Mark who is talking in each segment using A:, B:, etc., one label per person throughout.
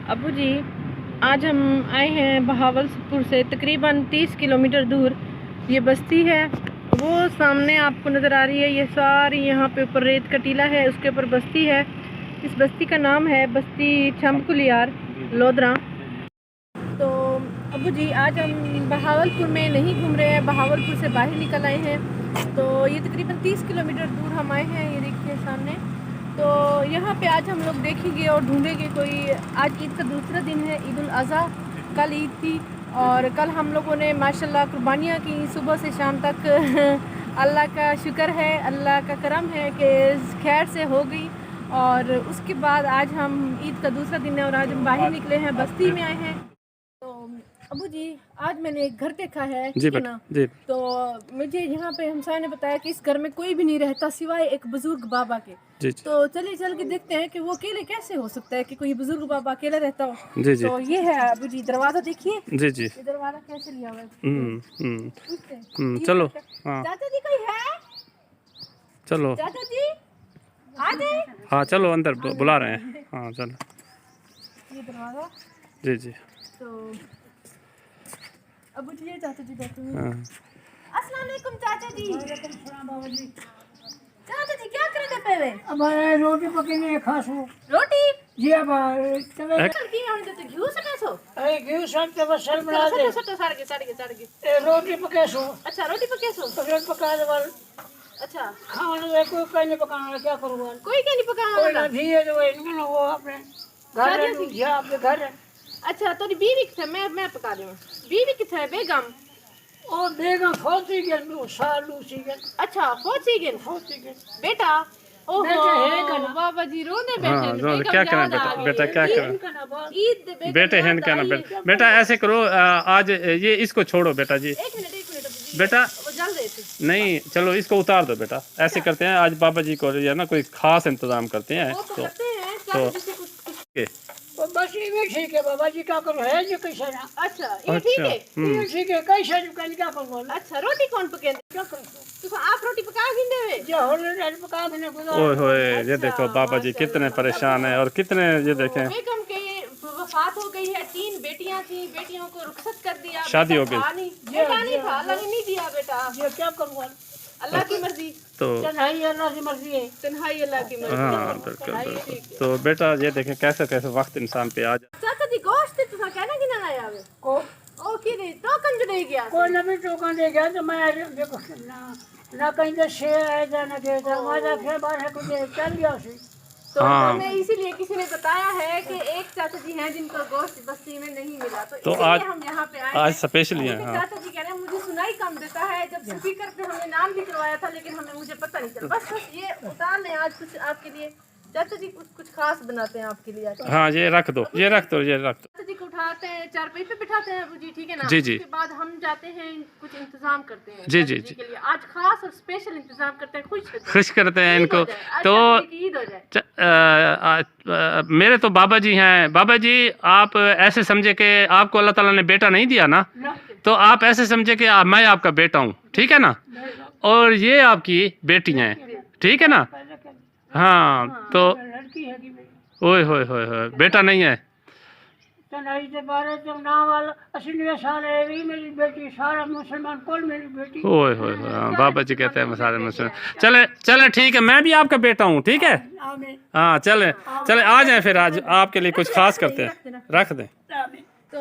A: अबू जी, आज हम आए हैं बहावलपुर से तकरीबन 30 किलोमीटर दूर। ये बस्ती है, वो सामने आपको नज़र आ रही है। ये सारी यहाँ पे ऊपर रेत का टीला है, उसके ऊपर बस्ती है। इस बस्ती का नाम है बस्ती छमकुलियार लोधरा। तो अबू जी, आज हम बहावलपुर में नहीं घूम रहे हैं, बहावलपुर से बाहर निकल आए हैं। तो ये तकरीबन 30 किलोमीटर दूर हम आए हैं। ये देखिए सामने। तो यहाँ पे आज हम लोग देखेंगे और ढूंढेंगे कोई। आज ईद का दूसरा दिन है, ईद उल अज़हा। कल ईद थी और कल हम लोगों ने माशाल्लाह कुर्बानियाँ की सुबह से शाम तक। अल्लाह का शुक्र है, अल्लाह का करम है कि खैर से हो गई। और उसके बाद आज हम ईद का दूसरा दिन है और आज हम बाहर निकले हैं, बस्ती में आए हैं। तो अबू जी, आज मैंने एक घर देखा है, ठीक है ना।
B: जी।
A: तो मुझे यहाँ पे हमसाय ने बताया कि इस घर में कोई भी नहीं रहता सिवाय एक बुजुर्ग बाबा के।
B: जी।
A: तो चलिए चल के देखते हैं कि वो अकेले कैसे हो सकता है कि कोई बुजुर्ग बाबा अकेला रहता हो।
B: जी।
A: तो ये है अबू जी, दरवाजा देखिए।
B: जी। जी।
A: ये दरवाजा कैसे लिया हुआ है।
B: चलो। हाँ,
A: चाचा जी कोई है?
B: चलो।
A: चाचा जी आ जाए।
B: हाँ, चलो अंदर बुला रहे हैं। हाँ, चलो।
A: ये दरवाजा।
B: जी। जी।
A: तो अबू जी, ये चाचा जी बैठे हुए
B: हाँ।
A: हैं। अस्सलाम वालेकुम चाचा जी। चाचा जी क्या करे थे पहले?
C: अब रोटी पकेने खासो
A: रोटी
C: जी। अब चले
A: की हम तो घी सके सो।
C: अरे घी सकते बस सर बना दे।
A: सटो सड़ के
C: रोटी पके सो।
A: अच्छा, रोटी पके सो।
C: पके पका दे वाल
A: अच्छा,
C: खाने में कोई कहीं नहीं पकाना वाला, क्या करूँ वाल
A: कोई क्या नहीं पकाना
C: कोई
A: वाला?
C: ना घी है जो इनमें वो अपने घर है
A: शादी
C: जी आपके घर है।
A: अच्छा, तोरी बीवी किथे? मैं पका दूं। बीवी किथे है? बेगम।
C: और बेगम फौजी के सालू सी के
A: अच्छा, फौजी गन।
C: फौजी के
A: बेटा ओहो
C: बेटा है का
A: बाबा जी रोने
B: हाँ,
A: बैठे हैं।
B: रो-
A: बेगम
B: क्या
A: याद
B: करें
A: आ गई।
B: बेटा क्या करें।
C: इनका ना बात
A: ईद दे बेगम
B: बेटे हैं
A: याद
B: क्या ना
A: आई है।
B: बेटा ऐसे करो। आज ये इसको छोड़ो बेटा जी।
A: एक मिनट अबू जी,
B: बेटा
A: वो जल रहे थे।
B: नहीं, चलो इसको उतार दो बेटा। ऐसे करते हैं, आज बाबा जी को जो है ना कोई खास इंतजाम करते हैं।
A: वो तो
B: तो
A: करते हैं चाचा जी से कुछ
B: के
C: तो बस ये ठीक है बाबा जी, क्या करो है जो कैसा ना
A: अच्छा, ये ठीक है।
C: ये ठीक है कैसा जो कहीं क्या करो वाल
A: अच्छा, रोटी कौन पकाते?
C: क्या करो
A: तो आप रोटी पका भी देवे?
C: जो होले पका देने गुजार
B: ओए होए, ये देखो बाबा जी कितने परेशान हैं और कितने, ये देखें
A: बेगम के वफात हो गई है, 3 बेटियां थी, बेटियों को रुखसत कर दिया।
B: शादी हो गई।
A: बेटा नहीं था, अल्लाह ने नहीं दिया बेटा।
C: ये क्या करूँ वाल
A: अल्लाह की मर्जी,
B: तो
C: चढ़ाई अल्लाह की मर्जी है।
A: तन्हाई अल्लाह की मर्जी।
B: हाँ, बिल्कुल। तो बेटा ये देखें कैसे कैसे वक्त इंसान पे आ जाए।
A: चाचा जी गोश्त तो कहना कि ना आया वे
C: को
A: ओ की नहीं टोकन जो नहीं गया।
C: कोई नबी टोकन दे गया तो मैं देखो ना कहीं से शेर आएगा ना देगा हमारा फिर बाहर है कुछ चल गया उसे।
A: तो
B: हाँ।
A: हमें इसीलिए किसी ने बताया है कि एक चाचा जी हैं जिनको गोश्त बस्ती में नहीं मिला, तो
B: तो
A: इसीलिए
B: आज
A: हम यहाँ पे आए
B: आज
A: हैं।
B: स्पेशली है।
A: लेकिन
B: हाँ,
A: चाचा जी कह रहे हैं मुझे सुनाई कम देता है। जब स्पीकर पे हमने नाम भी करवाया था लेकिन मुझे पता नहीं चला। बस ये उतार लें आज कुछ आपके लिए। चाचा जी कुछ खास बनाते हैं आपके लिए आज।
B: हाँ, ये रख दो, ये रख दो, ये रख दो।
A: चाचा जी को उठाते हैं, चारपाई पे बिठाते हैं अबू जी, ठीक है ना।
B: जी, जी।
A: उसके बाद हम जाते हैं, कुछ इंतजाम करते हैं
B: जी,
A: चाचा
B: जी,
A: के लिए। आज खास और स्पेशल इंतजाम करते हैं,
B: खुश करते हैं इनको। तो
A: ईद हो जाए।
B: मेरे तो बाबा जी हैं। बाबा जी, आप ऐसे समझे कि आपको अल्लाह ताला ने बेटा नहीं दिया ना, तो आप ऐसे समझे कि मैं आपका बेटा हूँ, ठीक है ना। और ये आपकी बेटियाँ हैं, ठीक है ना। हाँ, तो
C: लड़की है कि मेरी
B: ओए होए होए होए, बेटा नहीं है।
C: चढ़ाई से बारह जब नाम वाला 80 साल है भी मेरी बेटी सारा मुसलमान कुल मेरी बेटी।
B: ओए होए होए, हाँ, बाबा जी कहते हैं मसाले मुसलमान। चले चले, ठीक है, मैं भी आपका बेटा हूँ, ठीक है।
C: आमीन
B: हाँ, चले चले, आ जाए फिर आज आपके लिए कुछ खास करते हैं, रख दें।
C: आमीन।
A: तो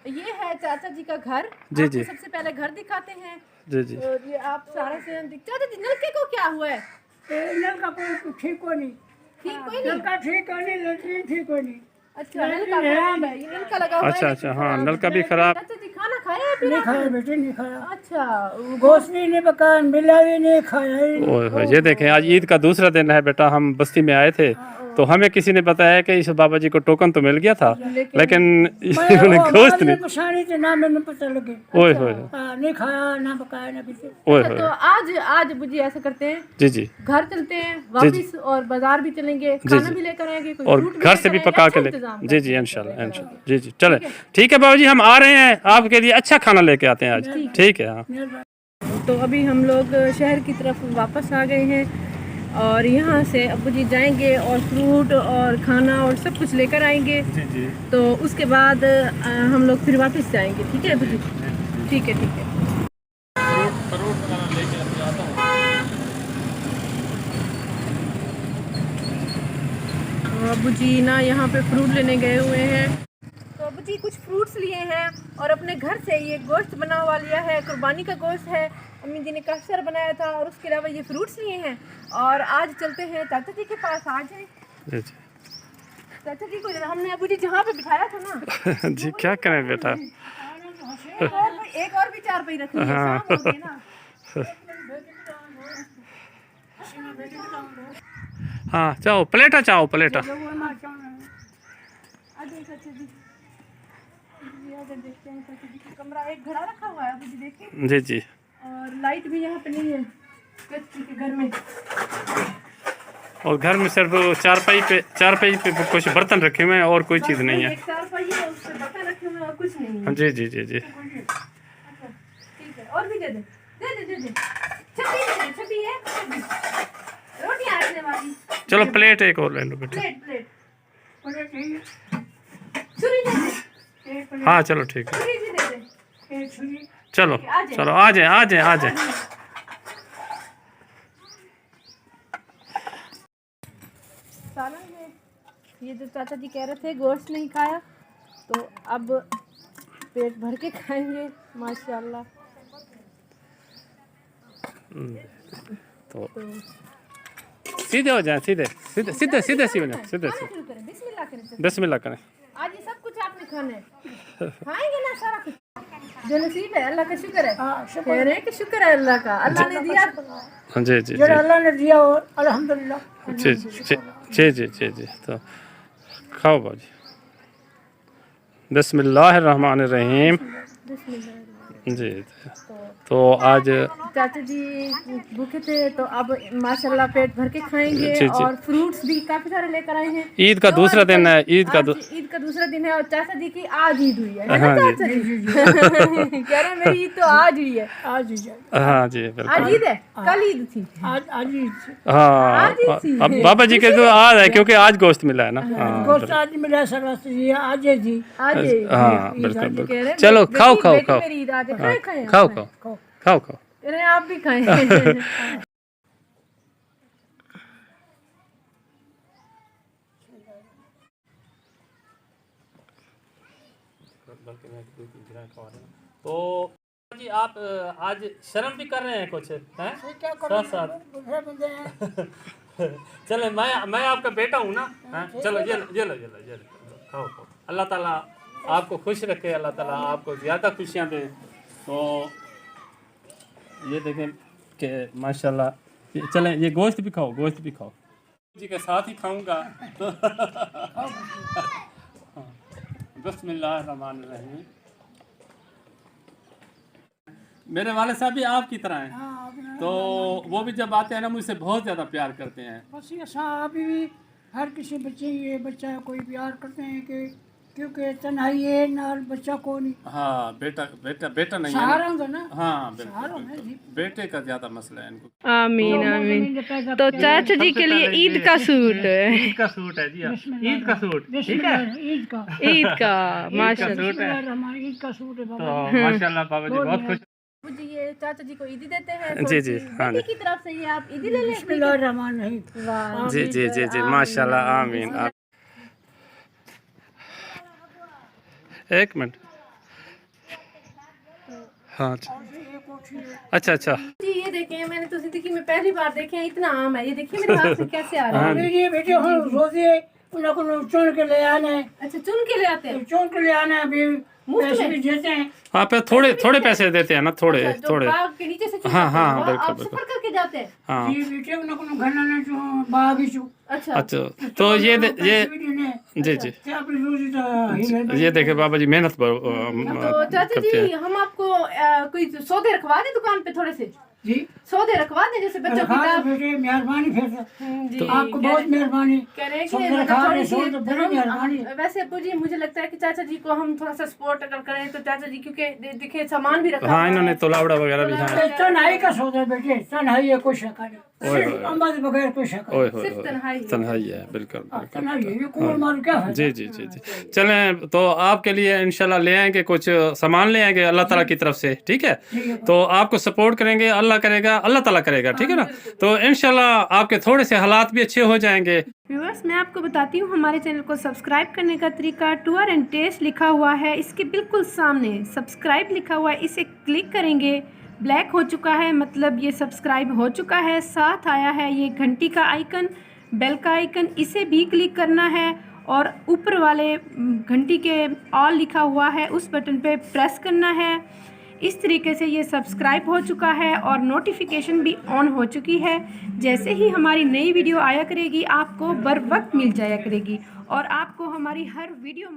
A: ये है चाचा जी का घर।
B: जी,
A: आपको
B: जी।
A: सबसे पहले घर दिखाते हैं।
B: जी जी।
A: और ये आप सारा से चाचा जी, नलके को क्या हुआ है?
C: नल का कोई ठीक को नहीं,
A: ठीक कोई नहीं।
C: नल का ठीक को नहीं, लेटरिन ठीक को नहीं।
A: अच्छा, नलका खराब है, ये नलका लगा हुआ है।
B: अच्छा अच्छा, हाँ, नलका भी खराब।
A: चाचा जी खाना खाया है फिर
C: नहीं
A: आपने?
C: खाया बेटे, नहीं खाया।
A: अच्छा,
C: गोश्त भी नहीं पका, मिला भी नहीं खाया ही नहीं।
B: ओए होए, ये देखें आज ईद का दूसरा दिन है बेटा। हम बस्ती में आए थे तो हमें किसी ने बताया कि इस बाबा जी को टोकन तो मिल गया था, लेकिन इन्होंने गोश्त नहीं।
C: परेशानी तो ना मैंने पता लगे।
B: ओए होए
C: नहीं खाया ना पकाया ना किसी।
B: ओए
A: अच्छा, तो
B: होए।
A: आज बुजी ऐसा करते हैं,
B: जी जी।
A: घर चलते हैं वापिस और बाजार भी चलेंगे, खाना भी लेकर आएंगे, कोई
B: और
A: फ्रूट भी
B: घर से भी
A: लेकर
B: पका
A: आएंगे,
B: के
A: अच्छा
B: ले।
A: इंतजाम
B: जी
A: करते
B: जी,
A: हैं।
B: इंशाल्लाह इंशाल्लाह। जी जी, चले ठीक है बाबा जी, हम आ रहे हैं आपके लिए अच्छा खाना लेके आते हैं आज, ठीक है। हाँ,
A: तो अभी हम लोग शहर की तरफ वापस आ गए हैं। और यहाँ से अब्बू जी जाएंगे और फ्रूट और खाना और सब कुछ लेकर आएंगे।
B: जी जी
A: तो उसके बाद हम लोग फिर वापस जाएंगे। ठीक है अब्बू जी? ठीक है ठीक है।
B: फ्रूट लेके आता हूँ।
A: तो अब्बू जी ना यहाँ पे फ्रूट लेने गए हुए हैं। तो अब्बू जी कुछ फ्रूट्स लिए हैं और अपने घर से ये गोश्त बना हुआ लिया है, कुर्बानी का गोश्त है। अम्मी जी ने कफ्सर बनाया था और उसके अलावा ये फ्रूट्स लिए हैं। और आज चलते हैं चाचा जी के पास। आज हैं चाचा जी को हमने अब्बू जी जहाँ पे बिठाया था ना
B: जी क्या करें बेटा।
A: एक और भी चार पे रख लिया।
B: हाँ।
A: शाम हो गई ना।
B: हाँ चाहो प्लेटा, चाहो प्लेटा।
A: देखते हैं चाचा जी का कमरा, एक घड़ा रखा हुआ है अब्बू जी देखिए।
B: जी जी।
A: और लाइट भी यहाँ पे नहीं है कच्ची के घर में।
B: और घर में सिर्फ चारपाई पे कुछ बर्तन रखे हुए हैं और कोई चीज़ नहीं है।
A: एक चारपाई है, उससे बर्तन रखे हुए हैं और कुछ नहीं है।
B: जी जी जी जी।
A: अच्छा ठीक है, और भी दे दे छब्बी है रोटियां रखने वाली।
B: चलो प्लेट एक और ले लो बेटा।
A: प्लेट छुरी दे दे।
B: हाँ चलो ठीक है।
A: छुरी भी दे दे।
B: चलो चलो आ जाए आ जाए आ जाए।
A: सालन है ये जो चाचा जी कह रहे थे गोश्त नहीं खाया, तो अब पेट भर के खाएंगे माशाल्लाह।
B: तो सीधे हो जाए, सीधे सीधे सीधे सीधे सीधे सीधे
A: शुरू करें, बिस्मिल्लाह करें।
B: बिस्मिल्लाह करें।
A: आज ये सब कुछ आपने खाना है, खाएंगे ना सारा कुछ। जो नसीब है अल्लाह का शुक्र है। कह रहे हैं कि शुक्र है अल्लाह का, अल्लाह ने दिया।
B: जी जी
C: जो
B: जी
C: अल्लाह ने दिया हो अल्हम्दुलिल्लाह।
B: जी जी जी जी जी। तो खाओ बाजी। बिस्मिल्लाहिर्रहमानिर्रहीम। जी। तो आज
A: चाचा जी भूखे थे तो अब माशाल्लाह पेट भर के खाएंगे।
B: जी, जी।
A: और फ्रूट्स भी काफी सारे लेकर आए हैं।
B: ईद का दूसरा दिन है। ईद का
A: दूसरा दिन है और चाचा जी की आज ईद हुई है ना
B: हाँ जी।
A: चाचा जी? कह रहे हैं मेरी ईद तो आज हुई है।
C: आज ही
B: हाँ जी
A: आज
B: बिल्कुल।
A: ईद है, कल ईद थी।
C: आज ही
B: हाँ
A: आज ही थी।
B: अब बाबा जी के तो आज है क्योंकि आज गोश्त मिला है ना। हाँ
C: गोश्त आज मिला सरवस्त जी, आज ही जी।
A: आज ही
B: हाँ
A: ईद।
B: बिल्कुल
A: कह रहे
B: बिल्कुल।
A: हैं,
B: चलो
A: बेटी-
B: खाओ खाओ
A: बेटी
B: खाओ
A: मेरी ईद आज है, खाएं खाएं
B: खाओ
A: खाएं।
B: खाओ खाओ खाओ।
A: कह रहे हैं आप भी खाएं।
B: तो जी आप आज शर्म भी कर रहे हैं कुछ हैं
C: क्या
B: साथ साथ।
C: दूसरे बंदे हैं।
B: चले मैं आपका बेटा हूँ ना। हाँ चलो ये लो खाओ खाओ। अल्लाह ताला आपको खुश रखे, अल्लाह ताला आपको ज़्यादा खुशियाँ दे। तो ये देखें कि माशाल्लाह। चलें ये गोश्त भी खाओ, गोश्त भी खाओ। जी के साथ ही खाऊंगा। तो बिस्मिल्लाहिर्रहमानिर्रहीम। मेरे वाले साहब भी आपकी तरह हैं। तो वो भी जब आते हैं ना मुझसे बहुत ज़्यादा प्यार करते हैं।
C: बस ये साहब भी हर किसी बच्चे ये बच्चा कोई प्यार करते हैं कि क्योंकि तन्हाई है नाल बच्चा को नहीं।
B: हाँ बेटा नहीं है
C: सहारा
B: ना।
C: होगा ना।
B: हाँ
C: सहारा
B: बिल्कुल
C: है जी।
B: बेटे का ज़्यादा मसला है इनको।
A: आमीन आमीन। तो चाचा जी के लिए ईद का सूट है।
B: ईद का सूट है जी। ईद का सूट ठीक है।
C: ईद का
A: ईद का माशाल्लाह।
B: सूट है।
C: हमारा ईद का सूट है
B: तो
C: बाबा।
B: माशाल्लाह बाबा जी बहुत खुश।
A: जी ये चाचा जी को ईदी देते हैं।
B: जी जी हाँ
A: बेटी की तरफ से ये आप ईदी ले लें।
C: बिस्मिल्लाहिर्रहमानिर्रहीम।
A: वाह
B: जी जी जी जी माशाल्लाह आमीन। एक मिनट। हाँ अच्छा अच्छा।
A: जी ये देखें, मैंने तो जिंदगी में पहली बार देखे हैं, इतना आम है। ये देखिए मेरे हाथ से कैसे आ रहा है।
C: ये बेटे हम रोजे उन्हें को चुन के ले आना है।
A: अच्छा चुन के ले आते हैं।
C: चुन के ले आना है अभी पैसे भी देते हैं।
B: हाँ पे थोड़े पैसे देते हैं ना थोड़े
A: जो
B: थोड़े।
A: बाग के नीचे से चुन
B: हाँ,
A: जाते हैं,
B: हाँ,
A: और
B: बिल्कुल,
A: आप
B: बिल्कुल।
A: सफर करके जाते हैं।
B: हाँ
C: ये बेटे उन्हें को घर ना जो बाग ही
A: अच्छा
B: अच्छा। तो ये जी जी ये देखे बाबा जी मेहनत
A: तो चाचा
B: करते हैं।
A: जी हम आपको कोई सौदे रखवा दें दुकान पे थोड़े से
C: जी
A: सौदे रखवा दें, जैसे बच्चों की किताब।
C: बेटे मेहरबानी फिर
A: जी
C: आपको बहुत मेहरबानी।
A: कह रहे हैं कि
C: सौदे रखा रहे सौ तो बड़ी मेहरबानी।
A: वैसे अब्बू जी मुझे लगता है कि चाचा जी को हम थोड़ा सा सपोर्ट अगर करें तो चाचा जी, क्योंकि देखिए सामान भी रखा
B: हाँ
A: हुआ
B: इन्होंने
A: है।
B: तोलावड़ा वगैरह भी हाँ।
C: तन्हाई का सौदा बेटे, तन्हाई है कुछ
B: ओए
C: सिर्फ अम्मा के बगैर कोई शक
B: ओए
A: सिर्फ तन्हाई है।
B: तन्हाई है, बिल्कुल बिल्कुल।
C: तन्हाई है, ये कूड़ मार क्या है?
B: जी जी जी जी। चलें, तो आपके लिए इंशाल्लाह ले आएंगे, कुछ सामान ले आएंगे अल्लाह ताला की तरफ से, ठीक है? तो आपको सपोर्ट करेंगे, अल्लाह करेगा, अल्लाह ताला करेगा, ठीक है ना? तो इंशाल्लाह आपके थोड़े से हालात भी अच्छे हो जाएंगे।
A: व्यूअर्स, मैं आपको बताती हूँ हमारे चैनल को सब्सक्राइब करने का तरीका। टूर एंड टेस्ट लिखा हुआ है, इसके बिल्कुल सामने सब्सक्राइब लिखा हुआ है, इसे क्लिक करेंगे। ब्लैक हो चुका है, मतलब ये सब्सक्राइब हो चुका है। साथ आया है ये घंटी का आइकन, बेल का आइकन, इसे भी क्लिक करना है। और ऊपर वाले घंटी के ऑल लिखा हुआ है, उस बटन पे प्रेस करना है। इस तरीके से ये सब्सक्राइब हो चुका है और नोटिफिकेशन भी ऑन हो चुकी है। जैसे ही हमारी नई वीडियो आया करेगी, आपको बर वक्त मिल जाया करेगी और आपको हमारी हर वीडियो